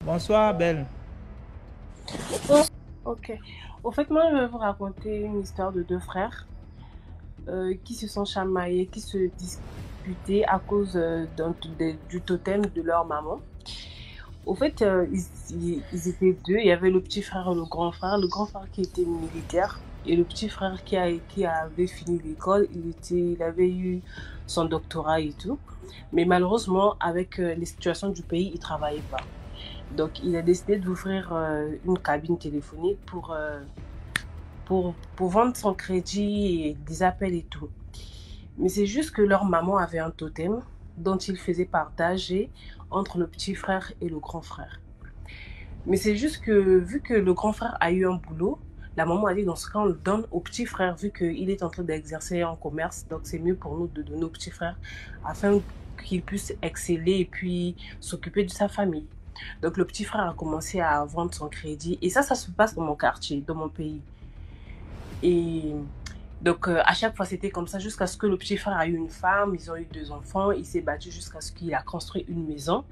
Bonsoir, Belle. Oh, ok. Au fait, moi, je vais vous raconter une histoire de deux frères qui se sont chamaillés, qui se disputaient à cause du totem de leur maman. Au fait, ils étaient deux. Il y avait le petit frère et le grand frère. Le grand frère qui était militaire et le petit frère qui avait fini l'école. Il avait eu son doctorat et tout. Mais malheureusement, avec les situations du pays, il ne travaillait pas. Donc, il a décidé d'ouvrir une cabine téléphonique pour vendre son crédit et des appels et tout. Mais c'est juste que leur maman avait un totem dont il faisait partager entre le petit frère et le grand frère. Mais c'est juste que vu que le grand frère a eu un boulot, la maman a dit dans ce cas on le donne au petit frère vu qu'il est en train d'exercer un commerce. Donc c'est mieux pour nous de donner au petit frère afin qu'il puisse exceller et puis s'occuper de sa famille. Donc le petit frère a commencé à vendre son crédit et ça se passe dans mon quartier, dans mon pays. Et donc, à chaque fois, c'était comme ça jusqu'à ce que le petit frère a eu une femme, ils ont eu deux enfants, il s'est battu jusqu'à ce qu'il a construit une maison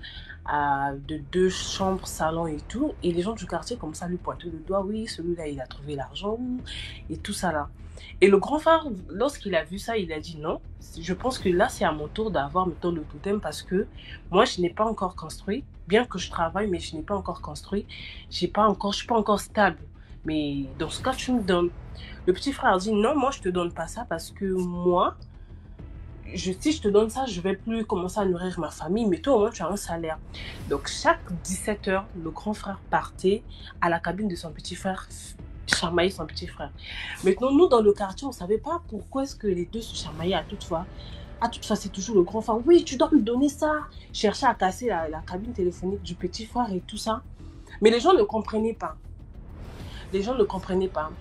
de deux chambres, salon et tout. Et les gens du quartier, comme ça, lui pointaient le doigt, oui, celui-là, il a trouvé l'argent, et tout ça là. Et le grand frère, lorsqu'il a vu ça, il a dit non, je pense que là, c'est à mon tour d'avoir, mettons, le totem parce que moi, je n'ai pas encore construit, bien que je travaille, mais je n'ai pas encore construit, je suis pas encore stable. Mais dans ce cas, tu me donnes. Le petit frère dit non, moi je te donne pas ça parce que moi, si je te donne ça, je vais plus commencer à nourrir ma famille, mais toi au moins tu as un salaire. Donc chaque 17 heures, le grand frère partait à la cabine de son petit frère, chamailler son petit frère. Maintenant, nous dans le quartier, on savait pas pourquoi est-ce que les deux se chamaillaient à toute fois. À toute fois, c'est toujours le grand frère. Oui, tu dois me donner ça. Chercher à casser la cabine téléphonique du petit frère et tout ça. Mais les gens ne comprenaient pas. Les gens ne comprenaient pas.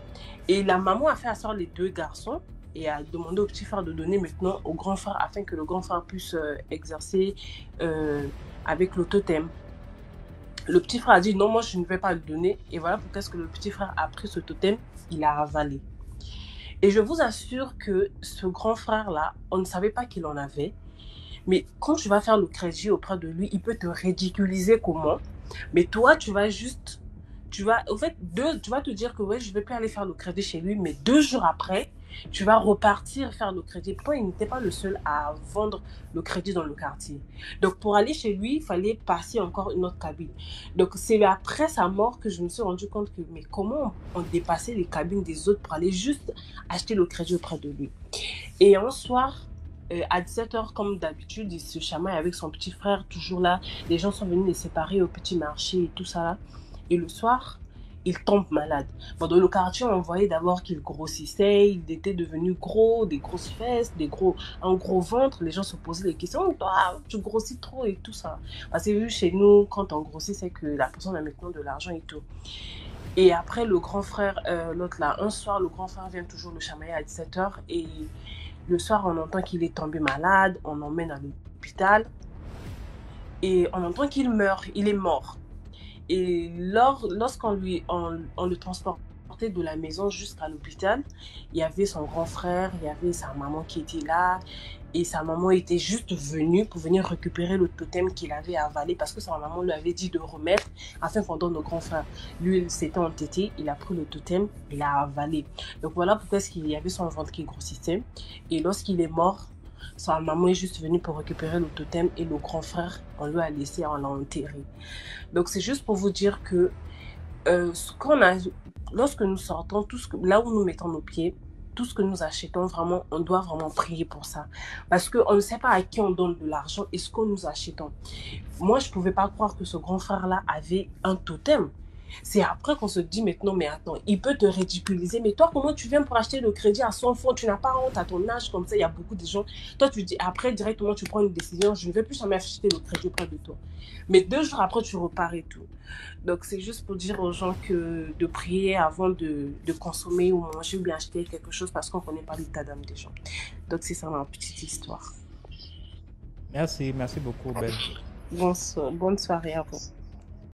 Et la maman a fait asseoir les deux garçons et a demandé au petit frère de donner maintenant au grand frère afin que le grand frère puisse exercer euh, avec le totem. Le petit frère a dit non, moi je ne vais pas le donner. Et voilà pourquoi est-ce que le petit frère a pris ce totem, il a avalé. Et je vous assure que ce grand frère-là, on ne savait pas qu'il en avait. Mais quand tu vas faire le crédit auprès de lui, il peut te ridiculiser comment. Mais toi, tu vas juste, au fait, tu vas te dire que ouais, je vais plus aller faire le crédit chez lui, mais 2 jours après, tu vas repartir faire le crédit. Pourtant, il n'était pas le seul à vendre le crédit dans le quartier. Donc, pour aller chez lui, il fallait passer encore une autre cabine. Donc, c'est après sa mort que je me suis rendu compte que, mais comment on dépassait les cabines des autres pour aller juste acheter le crédit auprès de lui. Et un soir, à 17 heures, comme d'habitude, il se chamaille avec son petit frère, toujours là. Les gens sont venus les séparer au petit marché et tout ça là. Et le soir, il tombe malade. Bon, dans le quartier, on voyait d'abord qu'il grossissait, il était devenu gros, des grosses fesses, un gros ventre. Les gens se posaient des questions, toi, tu grossis trop et tout ça. Parce que vu chez nous, quand on grossit, c'est que la personne a maintenant de l'argent et tout. Et après, le grand frère, l'autre là, un soir, le grand frère vient toujours le chamailler à 17 heures et le soir, on entend qu'il est tombé malade, on l'emmène à l'hôpital et on entend qu'il meurt, il est mort. Et lorsqu'on on le transportait de la maison jusqu'à l'hôpital, il y avait son grand frère, il y avait sa maman qui était là. Et sa maman était juste venue pour venir récupérer le totem qu'il avait avalé parce que sa maman lui avait dit de remettre afin qu'on donne au grand frère. Lui, il s'était entêté, il a pris le totem, il l'a avalé. Donc voilà pourquoi il y avait son ventre qui grossissait. Et lorsqu'il est mort, sa maman est juste venue pour récupérer le totem et le grand frère, on lui a laissé, on l'a enterré. Donc c'est juste pour vous dire que ce qu'on a, lorsque nous sortons, là où nous mettons nos pieds, tout ce que nous achetons, vraiment, on doit vraiment prier pour ça. Parce qu'on ne sait pas à qui on donne de l'argent et ce que nous achetons. Moi, je ne pouvais pas croire que ce grand frère-là avait un totem. C'est après qu'on se dit maintenant, mais attends, il peut te ridiculiser. Mais toi, comment tu viens pour acheter le crédit à son fonds? Tu n'as pas honte à ton âge comme ça. Il y a beaucoup de gens. Toi, tu dis, après, directement, tu prends une décision. Je ne vais plus jamais acheter le crédit auprès de toi. Mais 2 jours après, tu repars et tout. Donc, c'est juste pour dire aux gens que de prier avant de consommer ou manger ou bien acheter quelque chose parce qu'on ne connaît pas l'état d'âme des gens. Donc, c'est ça ma petite histoire. Merci, merci beaucoup, Belle. Bonne soirée à vous.